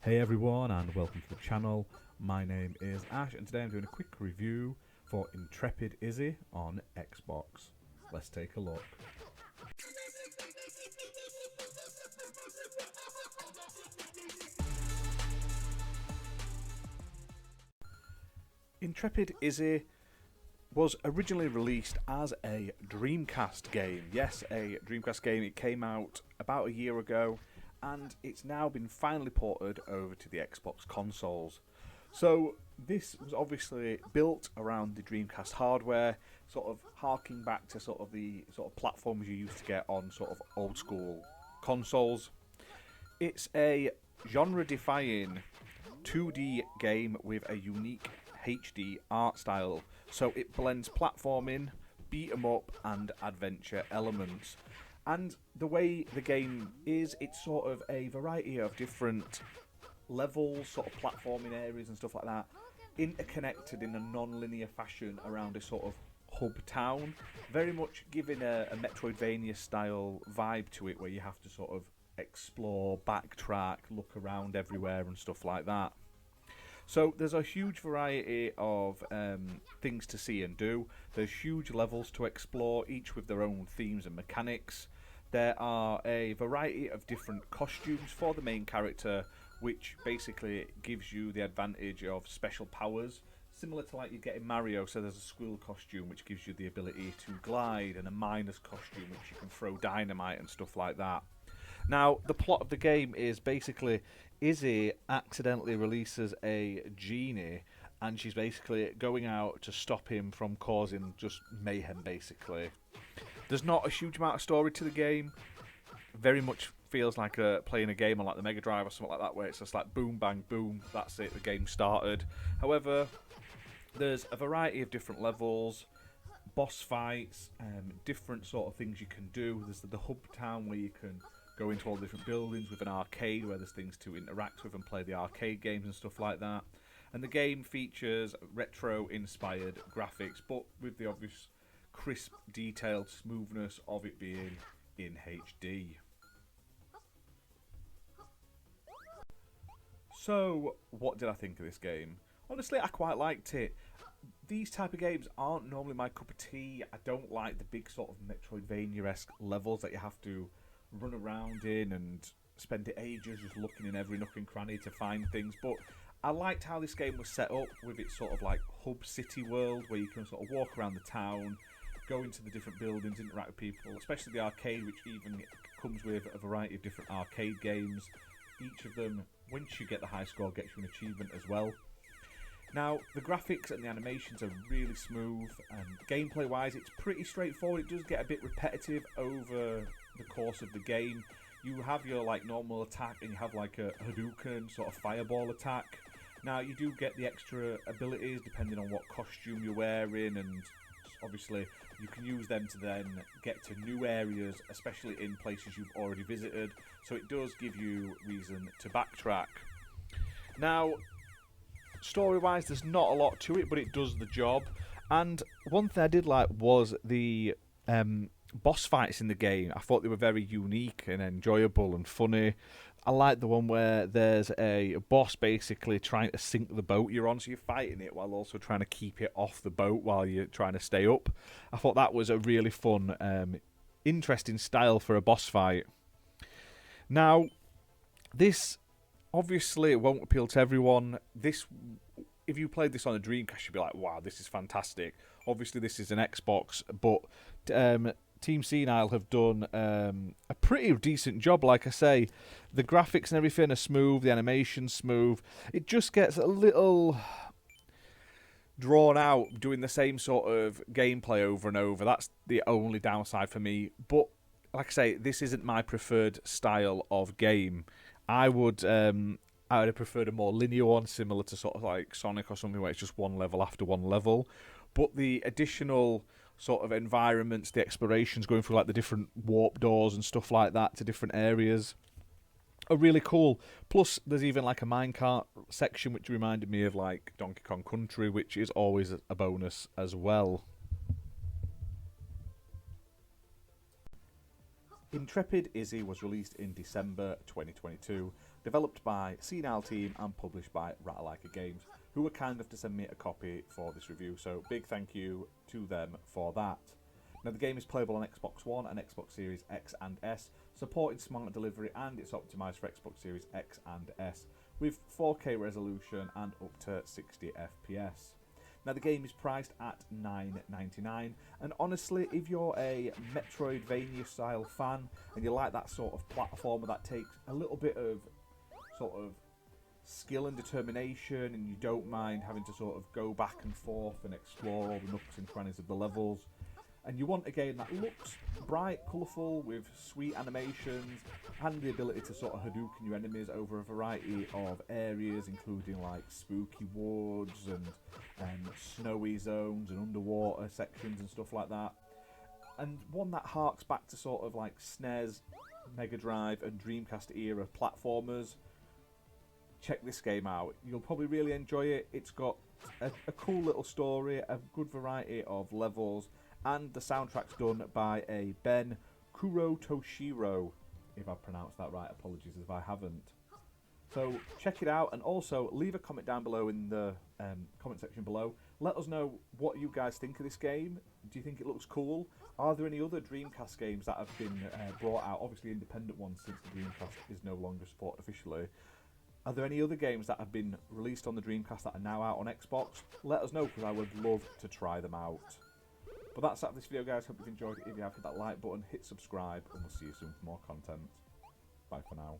Hey everyone and welcome to the channel. My name is Ash and today I'm doing a quick review for Intrepid Izzy on Xbox. Let's take a look. Intrepid Izzy was originally released as a Dreamcast game. Yes, a Dreamcast game. It came out about a year ago and it's now been finally ported over to the Xbox consoles. So this was obviously built around the Dreamcast hardware, sort of harking back to sort of the sort of platforms you used to get on sort of old school consoles. It's a genre-defying 2D game with a unique HD art style. So it blends platforming, beat 'em up and adventure elements. And the way the game is, it's sort of a variety of different levels, sort of platforming areas and stuff like that, interconnected in a non-linear fashion around a sort of hub town, very much giving a Metroidvania style vibe to it, where you have to sort of explore, backtrack, look around everywhere and stuff like that. So there's a huge variety of things to see and do. There's huge levels to explore, each with their own themes and mechanics. There are a variety of different costumes for the main character, which basically gives you the advantage of special powers, similar to like you get in Mario. So there's a squirrel costume which gives you the ability to glide, and a miner's costume which you can throw dynamite and stuff like that. Now, the plot of the game is basically Izzy accidentally releases a genie, and she's basically going out to stop him from causing just mayhem, basically. There's not a huge amount of story to the game. Very much feels like playing a game on like the Mega Drive or something like that, where it's just like boom, bang, boom, that's it, the game started. However, there's a variety of different levels, boss fights, different sort of things you can do. There's the hub town where you can go into all the different buildings with an arcade where there's things to interact with and play the arcade games and stuff like that. And the game features retro-inspired graphics, but with the obvious crisp, detailed smoothness of it being in HD. So, what did I think of this game? Honestly, I quite liked it. These type of games aren't normally my cup of tea. I don't like the big sort of Metroidvania-esque levels that you have to run around in and spend ages just looking in every nook and cranny to find things. But I liked how this game was set up with its sort of like hub city world, where you can sort of walk around the town, go into the different buildings, interact with people, especially the arcade, which even comes with a variety of different arcade games. Each of them, once you get the high score, gets you an achievement as well. Now, the graphics and the animations are really smooth, and gameplay-wise, it's pretty straightforward. It does get a bit repetitive over the course of the game. You have your like normal attack, and you have like a Hadouken sort of fireball attack. Now, you do get the extra abilities depending on what costume you're wearing, and obviously you can use them to then get to new areas, especially in places you've already visited. So it does give you reason to backtrack. Now, story-wise, there's not a lot to it, but it does the job. And one thing I did like was the boss fights in the game. I thought they were very unique and enjoyable and funny. I like the one where there's a boss basically trying to sink the boat you're on, so you're fighting it while also trying to keep it off the boat while you're trying to stay up. I thought that was a really fun, interesting style for a boss fight. Now, this obviously won't appeal to everyone. If you played this on a Dreamcast, you'd be like, wow, this is fantastic. Obviously, this is an Xbox, but Team Senile have done a pretty decent job. Like I say, the graphics and everything are smooth, the animation's smooth. It just gets a little drawn out doing the same sort of gameplay over and over. That's the only downside for me. But like I say, this isn't my preferred style of game. I would have preferred a more linear one, similar to sort of like Sonic or something, where it's just one level after one level. But the additional sort of environments, the explorations, going through like the different warp doors and stuff like that to different areas, are really cool. Plus, there's even like a minecart section, which reminded me of like Donkey Kong Country, which is always a bonus as well. Intrepid Izzy was released in December 2022. developed by Senile Team and published by Ratalaika Games, who were kind enough to send me a copy for this review, so big thank you to them for that. Now the game is playable on Xbox One and Xbox Series X and S, supporting smart delivery, and it's optimised for Xbox Series X and S, with 4K resolution and up to 60 FPS. Now the game is priced at $9.99, and honestly, if you're a Metroidvania style fan and you like that sort of platformer that takes a little bit of sort of skill and determination, and you don't mind having to sort of go back and forth and explore all the nooks and crannies of the levels, and you want a game that looks bright, colourful, with sweet animations, and the ability to sort of Hadouken your enemies over a variety of areas, including like spooky woods and snowy zones and underwater sections and stuff like that, and one that harks back to sort of like SNES, Mega Drive and Dreamcast era platformers, check this game out. You'll probably really enjoy it. It's got a cool little story, a good variety of levels, and the soundtrack's done by a Ben Kurotoshiro. If I've pronounced that right, apologies if I haven't. So check it out, and also leave a comment down below in the comment section below. Let us know what you guys think of this game. Do you think it looks cool? Are there any other Dreamcast games that have been brought out? Obviously independent ones, since the Dreamcast is no longer supported officially. Are there any other games that have been released on the Dreamcast that are now out on Xbox? Let us know, because I would love to try them out. But that's it for this video, guys. Hope you've enjoyed it. If you have, hit that like button, hit subscribe, and we'll see you soon for more content. Bye for now.